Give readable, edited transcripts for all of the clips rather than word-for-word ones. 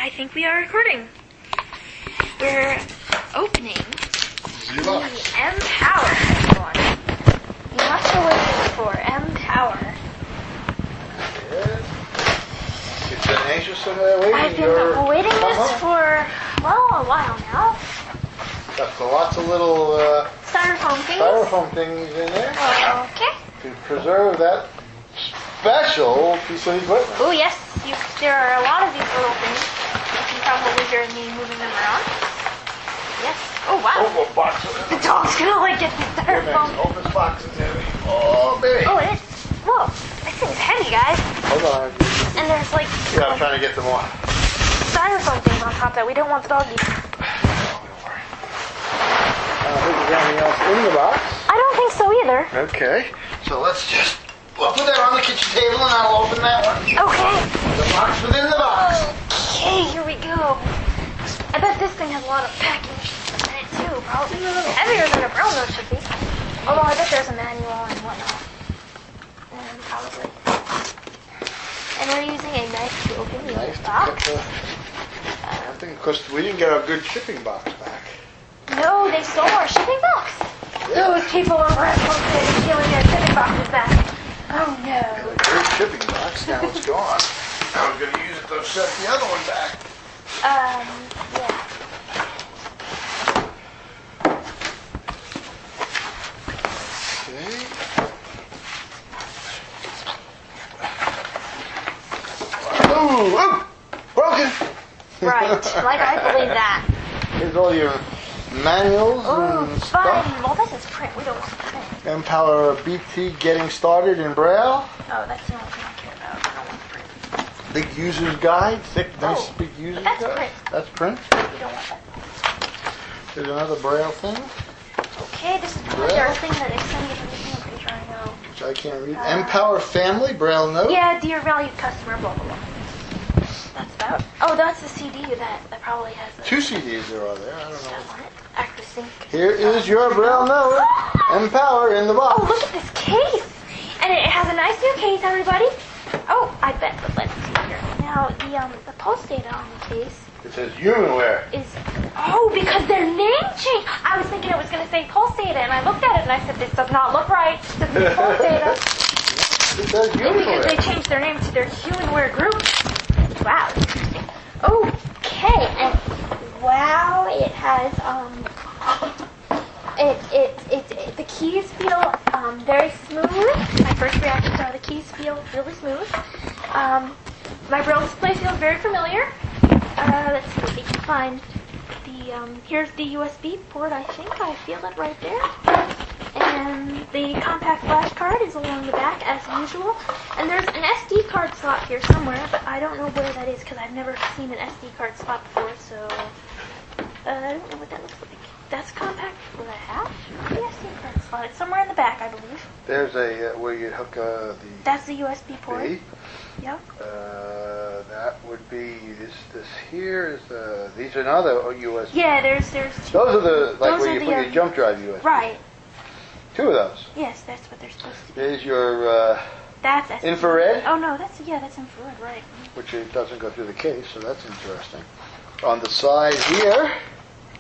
I think we are recording. We're opening the M Power, everyone. You must be waiting for M Power. Yes. You've been anxiously waiting. I've been waiting this for, well, a while now. Got lots of little styrofoam things in there. Okay. To preserve that special piece of equipment. Oh yes, there are a lot of these little things. You can probably hear me moving them around. Yes. Oh wow. Oh, a box of The dog's gonna like get the styrofoam. Open this box is heavy. Oh, baby. Oh, it is. Whoa, this thing's heavy, guys. Hold on. And there's like I'm trying to get them off. styrofoam things on top that we don't want the dog eating. Don't worry. I don't think there's anything else in the box. I don't think so either. Okay. So we'll put that on the kitchen table and I'll open that one. Okay. The box within the box. Okay, here we go. I bet this thing has a lot of packing in it too, probably. Heavier than a BrailleNote should be. Although I bet there's a manual and whatnot. And probably. And we're using a knife to open the box. I think because we didn't get our good shipping box back. No, they stole our shipping box. Yeah. Those people over at Homestead are stealing their shipping boxes back. Oh no. The good shipping box, now it's gone. I was going to use it to set the other one back. Yeah. Okay. Oh, broken. Right, like I believe that. Here's all your manuals Oh, and fine. stuff. Well, this is print. We don't want print. MPower BT getting started in Braille. Oh, that's the only thing I care about. I don't want print. Big user's guide, thick, nice big user's that's guide. print. That's print. We don't want that. There's another Braille thing, Okay, this is probably our thing that they send you from the single picture, I know. which I can't read. MPower family, BrailleNote. Yeah, dear valued customer, blah, blah, blah. That's about. Oh, that's the CD that probably has the. 2 CDs are on there. I don't know. Stuff on it. Active sync. Here is your BrailleNote MPower in the box. Oh, look at this case! And it has a nice new case, everybody. Oh, I bet, but let's see here. Now, the pulse data on the case It says humanware. is... Oh, because their name changed! I was thinking it was going to say pulse data, and I looked at it and I said, this does not look right. It doesn't say pulse data. It says Maybe because they humanware. changed their name to their humanware group. Wow, interesting. Okay, and wow, it has, the keys feel very smooth. My first reactions are the keys feel really smooth. My Braille display feels very familiar. Let's see if we can find the, here's the USB port, I think. I feel it right there. And the compact flash card is along the back as usual. And there's an SD card slot here somewhere, but I don't know where that is because I've never seen an SD card slot before, so I don't know what that looks like. That's compact flash. The SD card slot. It's somewhere in the back, I believe. There's a where you hook the. That's the USB port. B. Yep. That would be this here is the. These are another USB. Yeah, there's two. Those are the like Those where are you the, put your jump drive USB. Right. 2 of those. Yes, that's what they're supposed to be. There's your That's SD. infrared, Oh no, that's infrared, right. which it doesn't go through the case, so that's interesting. On the side here,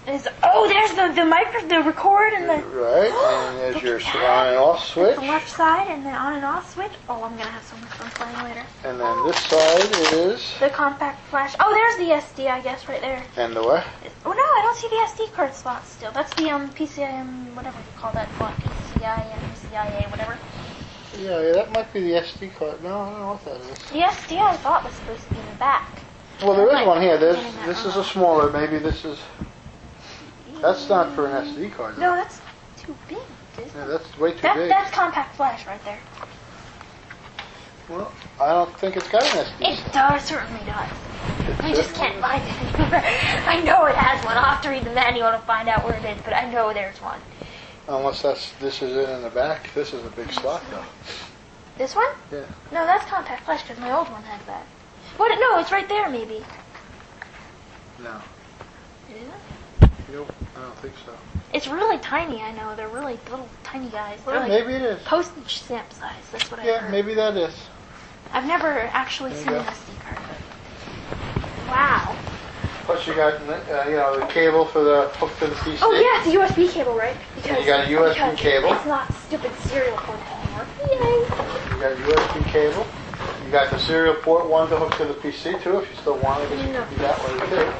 There's the record and the right, and there's Look your at that. on and off switch, the left side and the on and off switch. Oh, I'm gonna have so much fun playing later. and then this side is, The compact flash. Oh, there's the SD, I guess, right there. and the what? Oh no, I don't see the SD card slot still. That's the PCIM, whatever you call that slot, PCIM, CIA, whatever. Yeah, that might be the SD card. No, I don't know what that is. The SD I thought was supposed to be in the back. Well, there is one here. Getting that This is wrong. a smaller. Maybe this is. That's not for an SD card. No, that's too big. Yeah, that's way too big. That's compact flash right there. Well, I don't think it's got an SD. It does, certainly does. I just can't find it anywhere. I know it has one. I'll have to read the manual to find out where it is, but I know there's one. Unless this is it in the back. This is a big slot, though. This one? Yeah. No, that's compact flash because my old one has that. What? No, it's right there maybe. No. It isn't? Nope, I don't think so. It's really tiny, I know. They're really little tiny guys. They're Well, like maybe it is. postage stamp size. That's what I Yeah, heard. maybe that is. I've never actually There you seen go. an SD card. Wow. you got, the cable for the hook to the PC. Oh yeah, it's a USB cable, right? You got a USB cable. It's not stupid serial port anymore. Yay! You got a USB cable. You got the serial port one to hook to the PC too, if you still want it. You can do that way too.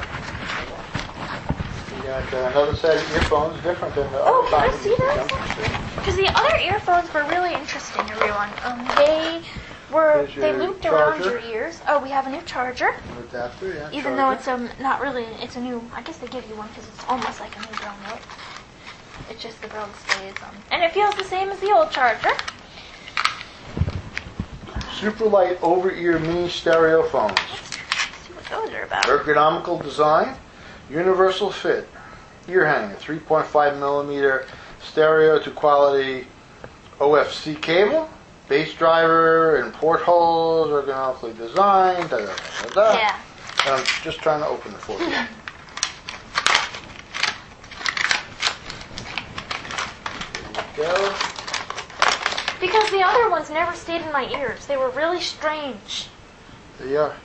You got another set of earphones, different than the Oh, other can I kinds see of those? Because the other earphones were really interesting, everyone. They looped around your ears. Oh, we have a new charger. Adapter, yeah. Even though it's not really, it's a new, I guess they give you one because it's almost like a new BrailleNote. It's just the Braille display is and it feels the same as the old charger. Super light over-ear mini stereo phones. Let's see what those are about. Ergonomical design, universal fit, ear hanger, 3.5 millimeter stereo to quality OFC cable, bass driver and portholes, ergonomically designed. Da, da, da, da. Yeah. And I'm just trying to open it for you. There we go. Because the other ones never stayed in my ears. They were really strange. There you are.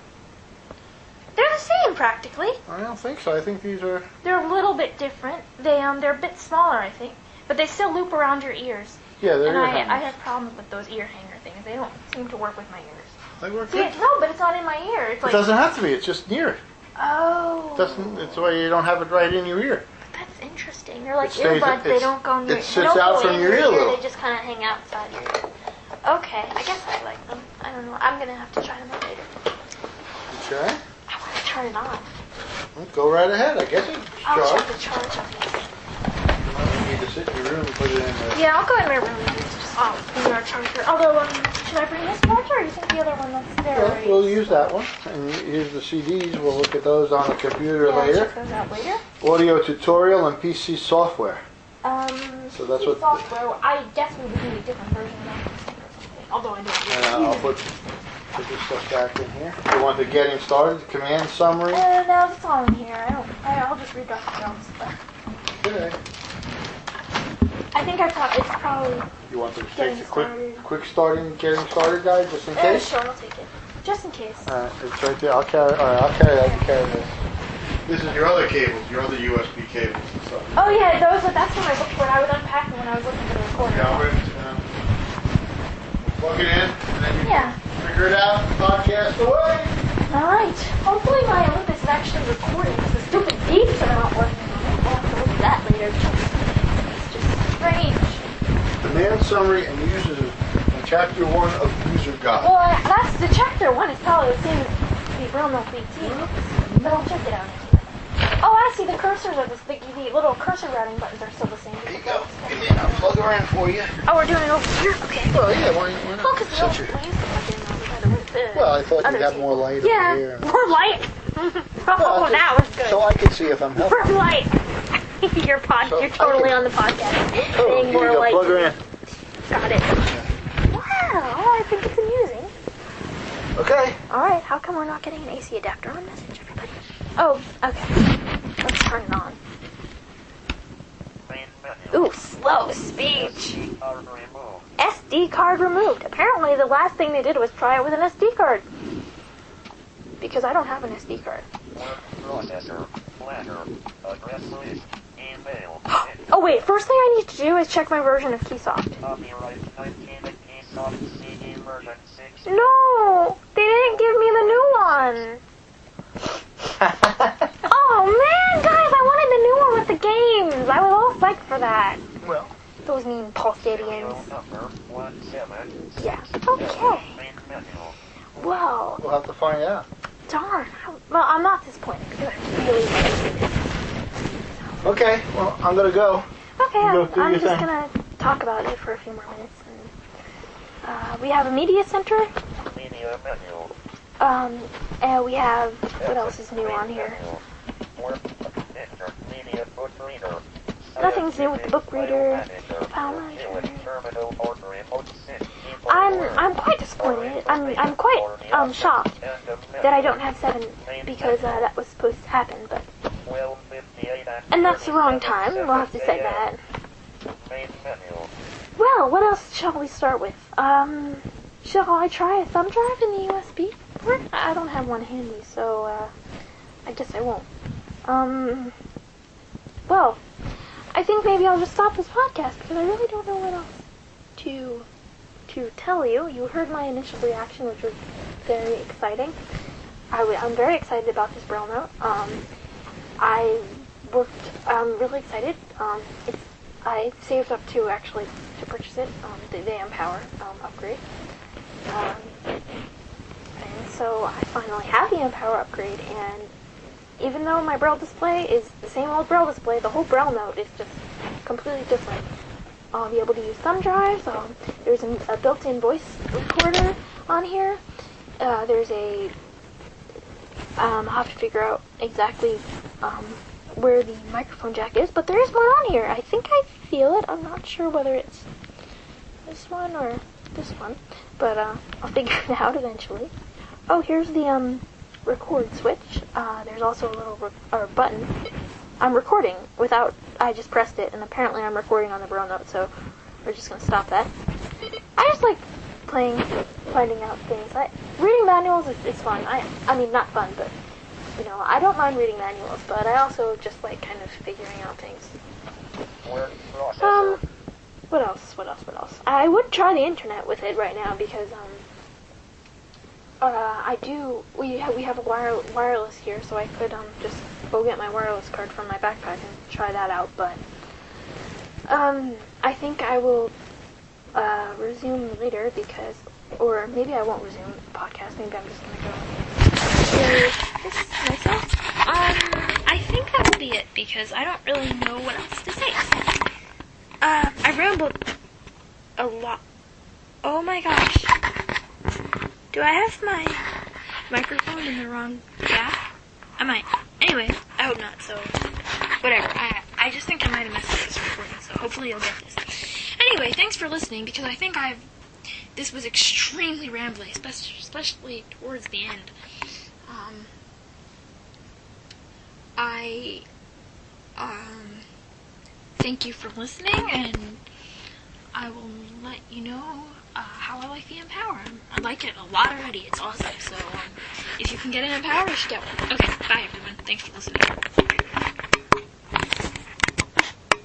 They're the same practically. I don't think so. I think these are. They're a little bit different. They're a bit smaller, I think, but they still loop around your ears. Yeah, they're And ear I hangers. have problems with those ear hanger things. They don't seem to work with my ears. They work See, good. no, but it's not in my ear. It's It like doesn't have to be. It's just near it. oh. It's why you don't have it right in your ear. That's interesting. They're like It stays- earbuds. They it's- don't go near. it they sits don't out go from in your ear a little. They just kind of hang outside your ear. Okay, I guess I like them. I don't know. I'm gonna have to try them out later. Okay. I want to turn it on. Well, go right ahead. I guess it's I'll check charged. the charge on these. You need to sit in your room and put it in there. Yeah, I'll go in my room and use just in our charger. Although, should I bring this charger, or you think the other one that's there? Well, already we'll is? use that one. And here's the CDs. We'll look at those on the computer Yeah, later. check those out later. Audio tutorial and PC software. So that's what- software. I guess we would need a different version of that. Or something. Although I don't. And I'll put this stuff back in here. You want the getting started, command summary. No, that's all in here. I'll just read Dr. Jones' stuff. Okay. I think it's probably. You want to take Getting the started. quick getting started guide just in case? Sure, I'll take it. Just in case. Alright, it's right there. I'll carry that. You carry this. This is your other cables, your other USB cables and stuff. Oh yeah, that's what I looked for. I was unpacking when I was looking for the recorder. Yeah, plug it in, and then you Yeah. figure it out, podcast away. All right. Hopefully my Olympus is actually recording because the stupid beeps are not working on it. I'll have to look at that later. It's just strange. Command summary and users in chapter 1 of user guide. Well, that's the chapter 1 is probably the same as the BrailleNote 18, but I'll check it out. Oh, I see. The cursors are the little cursor routing buttons are still the same. There you go. Give me a plug around for you. Oh, we're doing it over here. Okay. Well, yeah, why Well, not? because Such a- Well, I thought you'd have more light yeah, over here. more light. Oh, that was good. So I can see if I'm helping. More light. You're So you're totally on the podcast. Oh, Saying here more you go. light. Plug her in. Got it. Wow, I think it's amusing. Okay. All right, how come we're not getting an AC adapter on message, everybody? Oh, okay. Let's turn it on. Ooh, slow speech. SD card removed. Apparently, the last thing they did was try it with an SD card. Because I don't have an SD card. Processor, ladder, address list, email. Oh wait, first thing I need to do is check my version of Keysoft. Copyright 19 Keysoft CD version 6. No! They didn't give me the new one! Oh man, guys, I wanted the new one with the games! I was all psyched for that. Well. Those mean Pulsadians. Number 17. Yeah. Okay. Main menu. Well, We'll have to find out. darn. Well, I'm not disappointed because I really like this. Okay. Well, I'm gonna go. Okay, You go I'm do your just thing. gonna talk about it for a few more minutes. And, we have a media center. Media menu. And we have, what else is new on here? Work, enter, media book reader. Nothing's new with the book reader. Power manager. Terminal or remote sync. I'm quite disappointed. I'm quite shocked that I don't have 7 because that was supposed to happen, but and that's the wrong time. We'll have to say that. Main menu. Well, what else shall we start with? Shall I try a thumb drive in the USB port? I don't have one handy, so I guess I won't. Well, I think maybe I'll just stop this podcast because I really don't know what else to tell you. You heard my initial reaction, which was very exciting. I'm very excited about this BrailleNote. I'm really excited. I saved up to purchase it, the M Power upgrade. And so I finally have the M Power upgrade, and even though my Braille display is the same old Braille display, the whole BrailleNote is just completely different. I'll be able to use thumb drives. There's a built-in voice recorder on here. There's a I'll have to figure out exactly where the microphone jack is, but there is one on here. I think I feel it. I'm not sure whether it's this one or this one, but I'll figure it out eventually. Oh, here's the record switch. There's also a little button. I'm recording without. I just pressed it, and apparently I'm recording on the BrailleNote, so we're just gonna stop that. I just like finding out things. Reading manuals is fun. I mean, not fun, but I don't mind reading manuals, but I also just like kind of figuring out things. What else? I would try the internet with it right now because we have a wireless here, so I could just go get my wireless card from my backpack and try that out, but I think I will resume later or maybe I won't resume the podcast. Maybe I'm just gonna go do this myself. I think that will be it because I don't really know what else to say. I rambled a lot. Oh my gosh. Do I have my microphone in the wrong gap? I might. Anyway, I hope not, so whatever. I just think I might have messed up this recording, so hopefully you'll get this. Anyway, thanks for listening, because I think this was extremely rambly, especially towards the end. I thank you for listening, and I will let you know how I like the MPower. I like it a lot already. It's awesome. So if you can get an MPower, you should get one. Okay, bye everyone. Thanks for listening.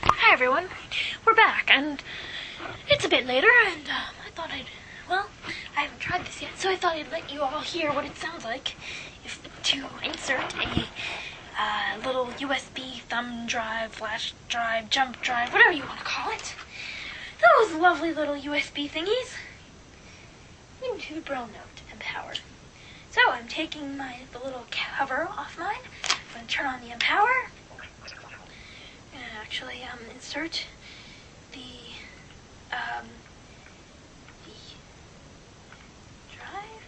Hi everyone. We're back, and it's a bit later, and I thought I haven't tried this yet, so I thought I'd let you all hear what it sounds like to insert a little USB thumb drive, flash drive, jump drive, whatever you want to call it. Those lovely little USB thingies into the BrailleNote M Power. So I'm taking the little cover off mine. I'm going to turn on the MPower. I'm going to actually insert the drive.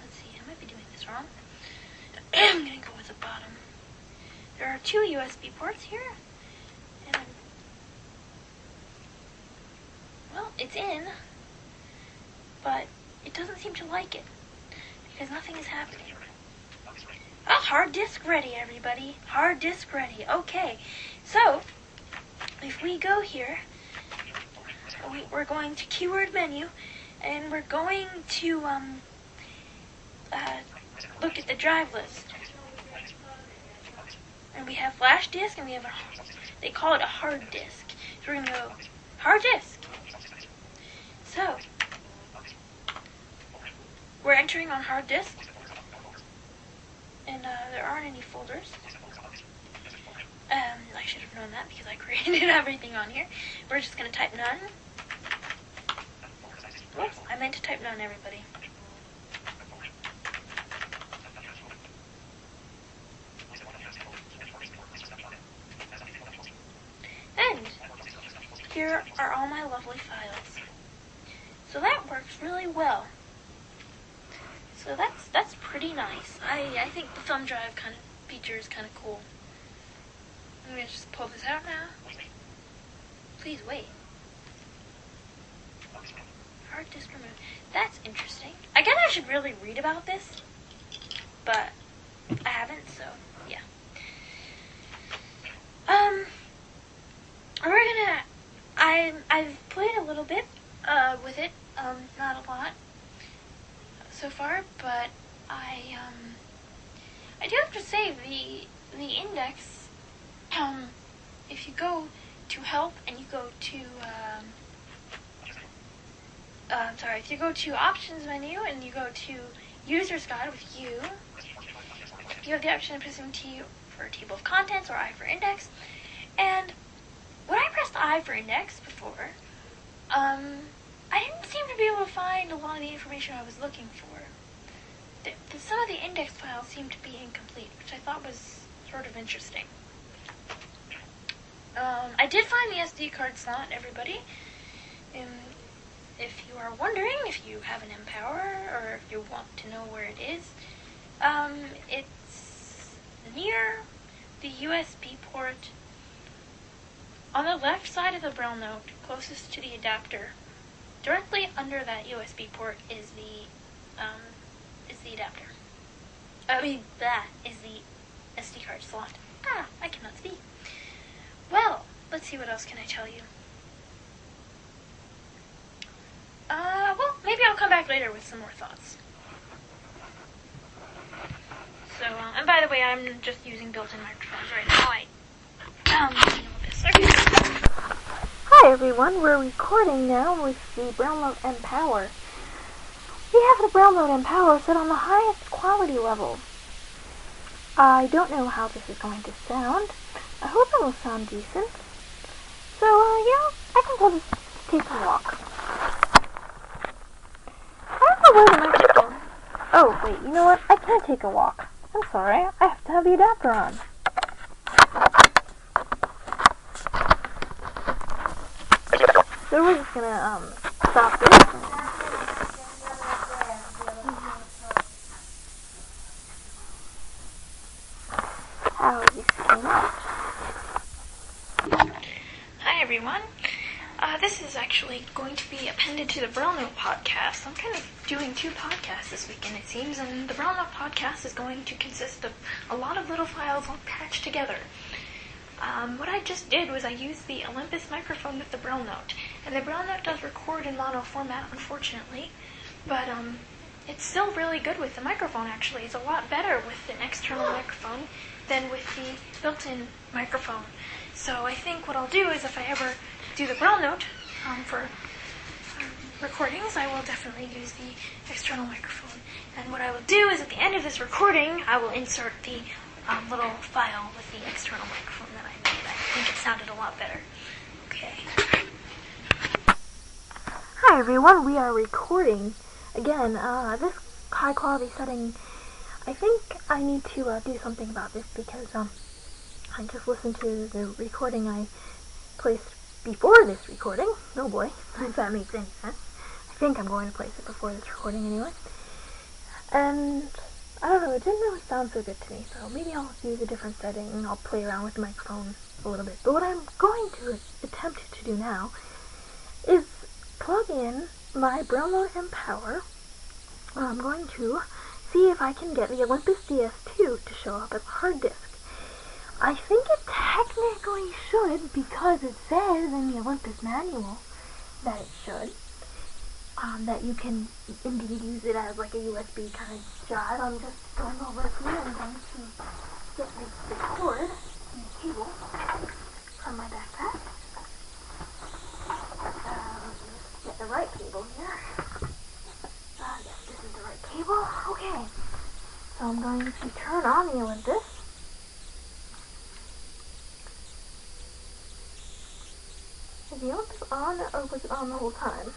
Let's see, I might be doing this wrong. I'm going to go with the bottom. There are 2 USB ports here. And well, it's in, but it doesn't seem to like it because nothing is happening. Oh, hard disk ready, everybody. Hard disk ready. Okay, so if we go here, we're going to keyword menu, and we're going to look at the drive list. And we have flash disk, and we have they call it a hard disk. So we're going to go hard disk. So we're entering on hard disk, and there aren't any folders. I should have known that because I created everything on here. We're just going to type none. Whoops, I meant to type none, everybody. And here are all my lovely files. So that works really well. So that's pretty nice. I think the thumb drive kind of feature is kind of cool. I'm going to just pull this out now. Please wait. Hard disk removed. That's interesting. I guess I should really read about this, but I haven't, so yeah. We're gonna. I've played a little bit with it. Not a lot so far, but I do have to say the index, if you go to help and you go to, if you go to options menu and you go to user's guide with you have the option of pressing T for table of contents or I for index. And when I pressed I for index before, I didn't seem to be able to find a lot of the information I was looking for. Some of the index files seemed to be incomplete, which I thought was sort of interesting. I did find the SD card slot, everybody. If you are wondering if you have an MPower or if you want to know where it is, it's near the USB port on the left side of the BrailleNote, closest to the adapter. Directly under that USB port is the adapter. That is the SD card slot. I cannot speak. Well, let's see, what else can I tell you? Well, maybe I'll come back later with some more thoughts. So, and by the way, I'm just using built-in microphones right now. Hi everyone, we're recording now with the BrailleNote M Power. We have the BrailleNote M Power set on the highest quality level. I don't know how this is going to sound. I hope it will sound decent. So, I can probably take a walk. I don't know where the microphone. Oh, wait, you know what? I can't take a walk. I'm sorry, I have to have the adapter on. So we're just gonna, stop this. How this came out. Hi everyone. This is actually going to be appended to the BrailleNote podcast. I'm kind of doing 2 podcasts this weekend, it seems, and the BrailleNote podcast is going to consist of a lot of little files all patched together. What I just did was I used the Olympus microphone with the BrailleNote, and the BrailleNote does record in mono format, unfortunately, but it's still really good with the microphone, actually. It's a lot better with an external microphone than with the built-in microphone. So I think what I'll do is, if I ever do the BrailleNote for recordings, I will definitely use the external microphone. And what I will do is, at the end of this recording, I will insert the little file with the external microphone that I made. I think it sounded a lot better. Okay. Hi everyone, we are recording again. This high quality setting, I think I need to do something about this because I just listened to the recording I placed before this recording. Oh boy, if that makes any sense. I think I'm going to place it before this recording anyway. And I don't know, it didn't really sound so good to me, so maybe I'll use a different setting and I'll play around with the microphone a little bit. But what I'm going to attempt to do now is plug in my BrailleNote M Power. I'm going to see if I can get the Olympus DS2 to show up as a hard disk. I think it technically should, because it says in the Olympus manual that it should. That you can indeed use it as like a USB kind of drive. I'm just going over here and going to get the cord and the cable from my backpack. Get the right cable here. Yes, this is the right cable. Okay. So I'm going to turn on the Olympus. Is the Olympus on, or was it on the whole time?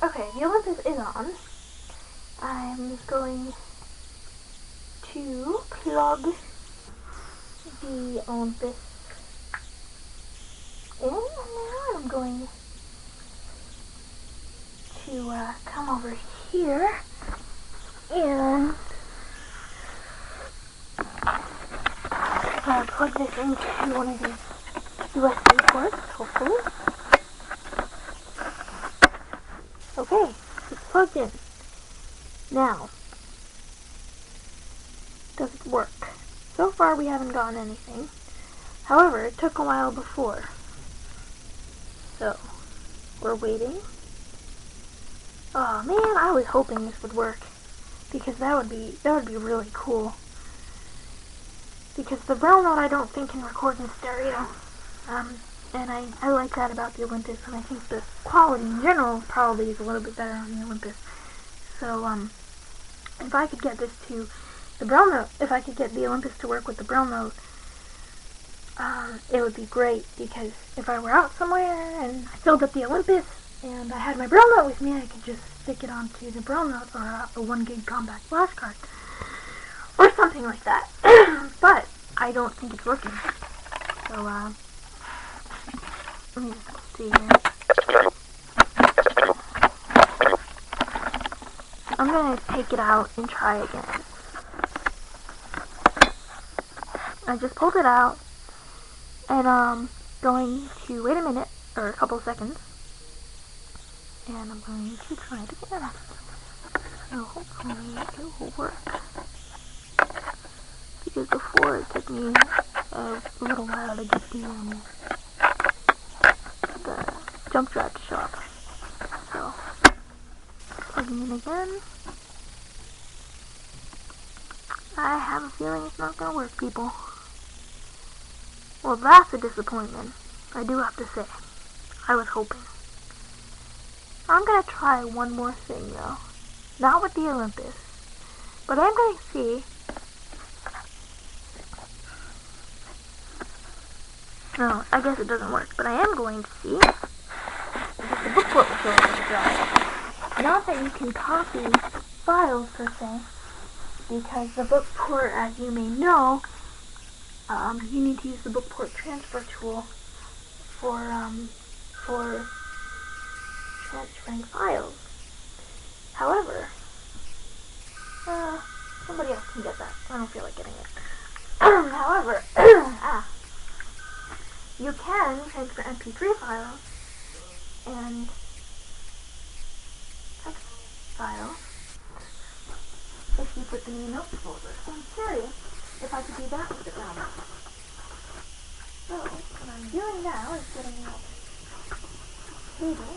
Okay, the Olympus is on. I'm going to plug the Olympus in, and now I'm going to come over here and plug this into one of these USB ports, hopefully. Okay, it's plugged in. Now, does it work? So far we haven't gotten anything. However, it took a while before. So, we're waiting. Oh man, I was hoping this would work, because that would be really cool. Because the BrailleNote I don't think can record in stereo. And I like that about the Olympus, and I think the quality in general probably is a little bit better on the Olympus. So, if I could get this to the BrailleNote, if I could get the Olympus to work with the BrailleNote, it would be great, because if I were out somewhere and I filled up the Olympus and I had my BrailleNote with me, I could just stick it onto the BrailleNote or a 1 gig compact flash card or something like that. But I don't think it's working. So, let me just see here. I'm going to take it out and try again. I just pulled it out, and I'm going to wait a minute, or a couple seconds, and I'm going to try it again. So hopefully it will work. Because before it took me a little while to get the jump drive to show up. So, plugging in again. I have a feeling it's not going to work, people. Well, that's a disappointment, I do have to say. I was hoping. I'm going to try one more thing, though. Not with the Olympus. But I'm going to see. No, I guess it doesn't work. But I am going to see if the book port will show up as a drive. Not that you can copy files, per se. Because the book port, as you may know, you need to use the book port transfer tool for transferring files. However, somebody else can get that. I don't feel like getting it. However, you can transfer MP3 files and text files if you put them in a notes folder. So I'm curious if I could do that with the BrailleNote. So, what I'm doing now is getting out cable,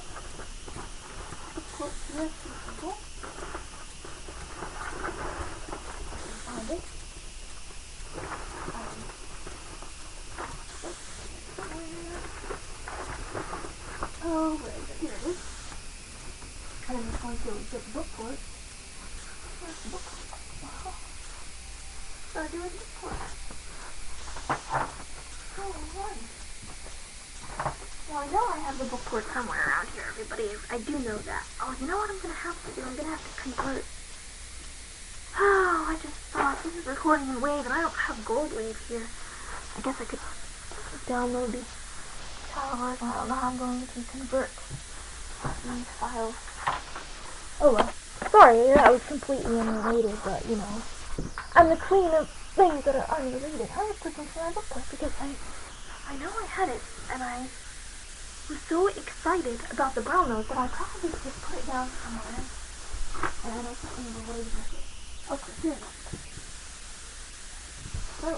of course, USB cable, find it, oh, where is it? Here it is. And I'm just going to get the book port. Where's the book port? Oh, gotta do a book port. Well, I know I have the book port somewhere around here, everybody. I do know that. Oh, you know what I'm going to have to do? I'm going to have to convert. Oh, I just thought this is recording in Wave, and I don't have Gold Wave here. I guess I could download these towers. I don't know how I'm going to convert these files. Oh, well. Sorry, that was completely unrelated, but, you know. I'm the queen of things that are unrelated. I was looking for my book port because I know I had it, and I was so excited about the BrailleNote that I probably just put it down somewhere, and I can't remember what it was. Okay, here it is. So,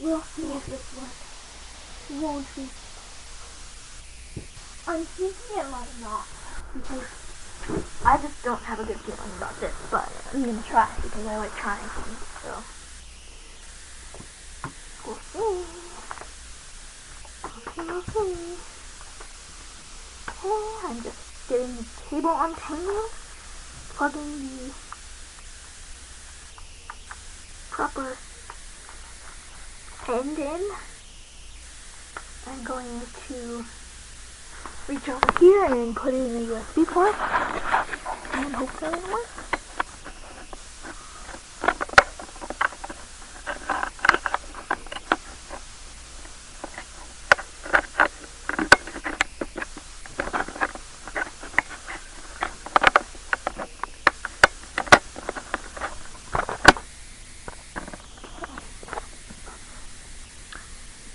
we'll see if this works. Won't we? I'm thinking it might not, because I just don't have a good feeling about this, but I'm going to try, because I like trying things, so. We'll see. Okay. Okay, I'm just getting the cable untangled, plugging the proper end in. I'm going to reach over here and put it in the USB port, and hopefully it'll work.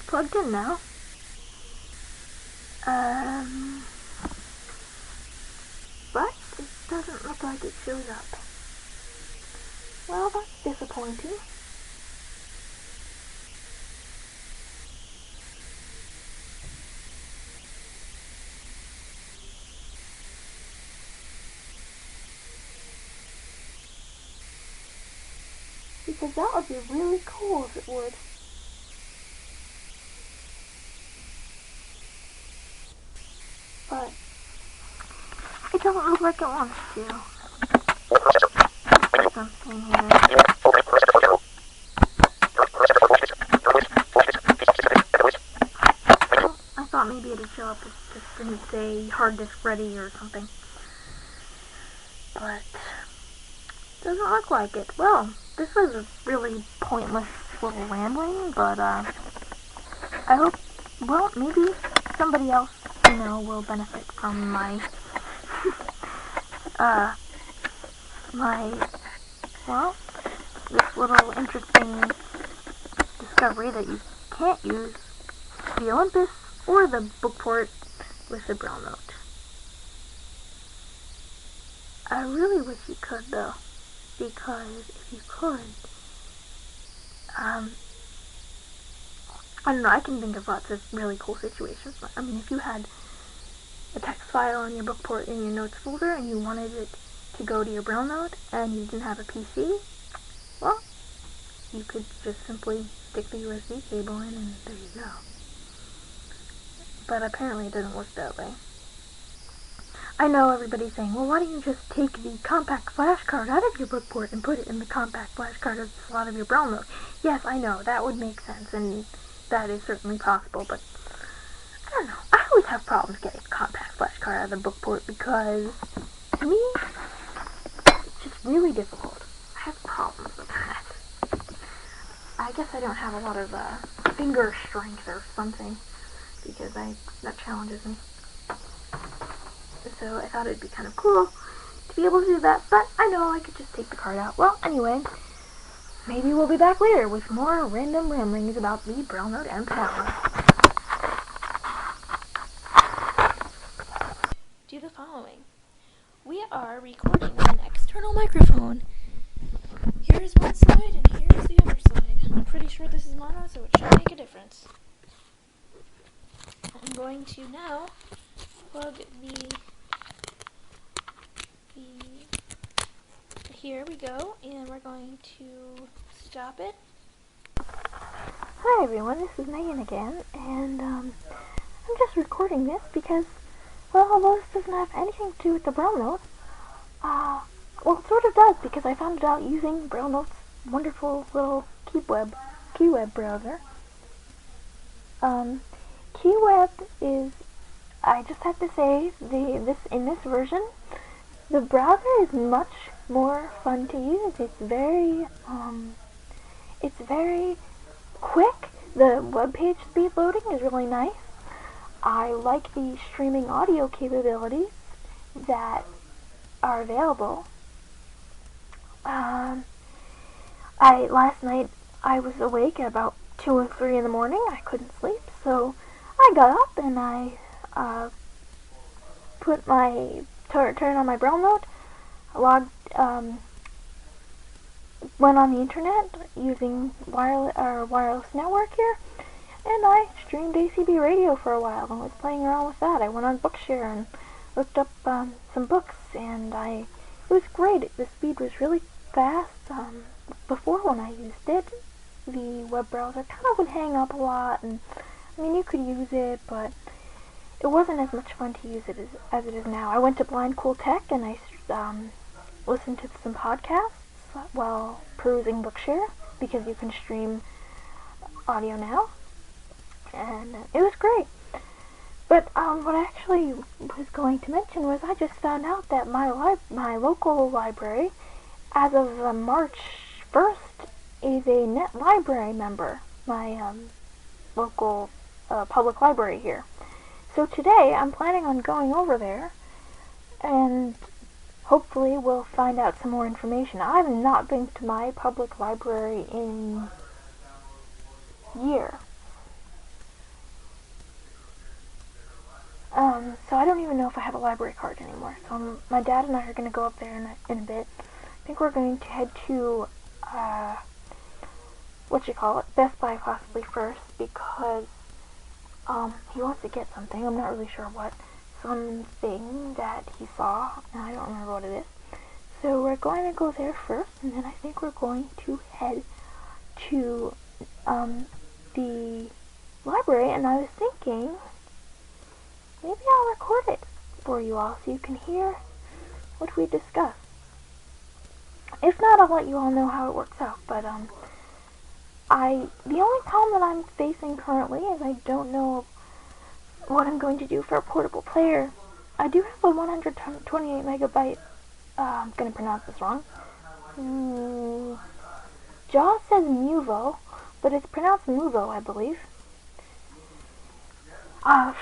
Plugged in now. But it doesn't look like it shows up. Well, that's disappointing. because that would be really cool if it would. But it doesn't look like it wants to. Something here. I thought maybe it'd show up as just didn't say hard disk ready or something. But doesn't look like it. Well, this was a really pointless little rambling, but I hope, well, maybe somebody else, will benefit from my this little interesting discovery that you can't use the Olympus or the bookport with the BrailleNote. I really wish you could, though, because if you could, I don't know, I can think of lots of really cool situations. I mean, if you had a text file on your bookport in your notes folder and you wanted it to go to your BrailleNote and you didn't have a PC, well, you could just simply stick the USB cable in and there you go. But apparently it doesn't work that way. I know everybody's saying, well, why don't you just take the compact flash card out of your bookport and put it in the compact flash card of the slot of your BrailleNote? Yes, I know, that would make sense, and that is certainly possible, but I don't know. I always have problems getting a compact flash card out of the bookport because, to me, it's just really difficult. I have problems with that. I guess I don't have a lot of finger strength or something because that challenges me. So I thought it'd be kind of cool to be able to do that, but I know I could just take the card out. Well, anyway, maybe we'll be back later with more random ramblings about the BrailleNote M Power. Do the following. We are recording on an external microphone. Here's one side and here's the other side. I'm pretty sure this is mono, so it should make a difference. I'm going to now plug here we go, and we're going to stop it. Hi everyone, this is Megan again, and I'm just recording this because, well, although this doesn't have anything to do with the BrailleNote, well, it sort of does, because I found it out using BrailleNote's wonderful little keyweb browser. Keyweb is, I just have to say, in this version, the browser is much more fun to use. It's very quick. The web page speed loading is really nice. I like the streaming audio capabilities that are available. Last night I was awake at about 2 or 3 in the morning. I couldn't sleep, so I got up and I turned on my BrailleNote, went on the internet using wireless network here, and I streamed ACB radio for a while and was playing around with that. I went on Bookshare and looked up some books, and it was great. The speed was really fast. Before, when I used it, the web browser kind of would hang up a lot, and I mean, you could use it, but it wasn't as much fun to use it as it is now. I went to Blind Cool Tech and I listened to some podcasts while perusing Bookshare, because you can stream audio now, and it was great. But what I actually was going to mention was I just found out that my local library, as of March 1st, is a Net Library member, my local public library here. So today I'm planning on going over there and hopefully we'll find out some more information. I've not been to my public library in years. So I don't even know if I have a library card anymore. So my dad and I are going to go up there in a bit. I think we're going to head to, Best Buy possibly first, because he wants to get something. I'm not really sure what. Something that he saw, and I don't remember what it is. So we're going to go there first, and then I think we're going to head to the library, and I was thinking maybe I'll record it for you all so you can hear what we discuss. If not, I'll let you all know how it works out, but the only problem that I'm facing currently is I don't know what I'm going to do for a portable player. I do have a 128 megabyte, I'm going to pronounce this wrong. Jaws says Muvo, but it's pronounced Muvo, I believe.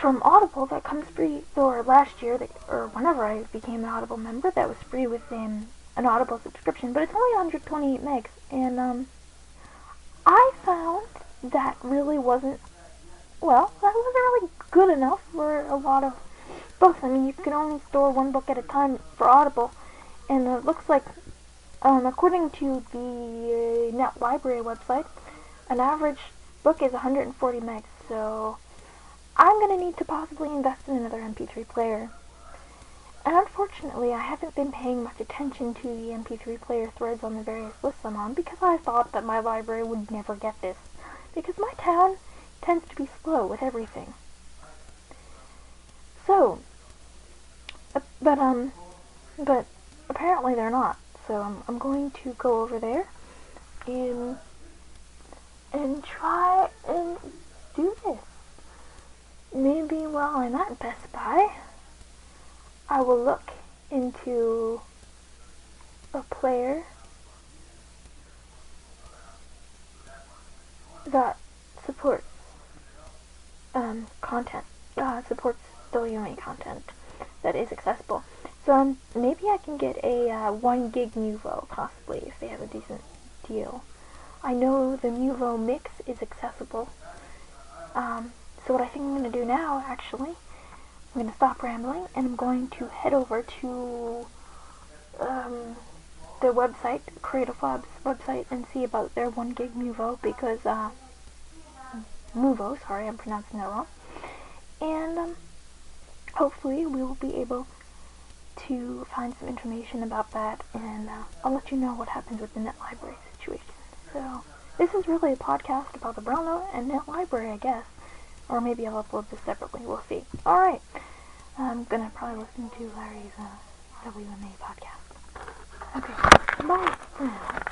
From Audible, that comes free, or last year, or whenever I became an Audible member, that was free with an Audible subscription, but it's only 128 megs, and I found that really wasn't, well, that wasn't really good enough for a lot of books. I mean, you can only store one book at a time for Audible, and it looks like, according to the Net Library website, an average book is 140 megs, so I'm going to need to possibly invest in another MP3 player. And unfortunately, I haven't been paying much attention to the MP3 player threads on the various lists I'm on because I thought that my library would never get this. Because my town tends to be slow with everything. So, but apparently they're not. So I'm going to go over there and try and do this. Maybe while I'm at Best Buy, I will look into a player that supports content, supports WMA content that is accessible. So maybe I can get a 1 gig Muvo, possibly, if they have a decent deal. I know the Muvo Mix is accessible. So what I think I'm going to do now, actually, I'm going to stop rambling, and I'm going to head over to their website, Creative Labs website, and see about their 1 gig Muvo, because, Muvo, sorry, I'm pronouncing that wrong. And, hopefully we will be able to find some information about that, and I'll let you know what happens with the Net Library situation. So, this is really a podcast about the BrailleNote and Net Library, I guess. Or maybe I'll upload this separately, we'll see. Alright, I'm gonna probably listen to Larry's WMA podcast. Okay, bye for now.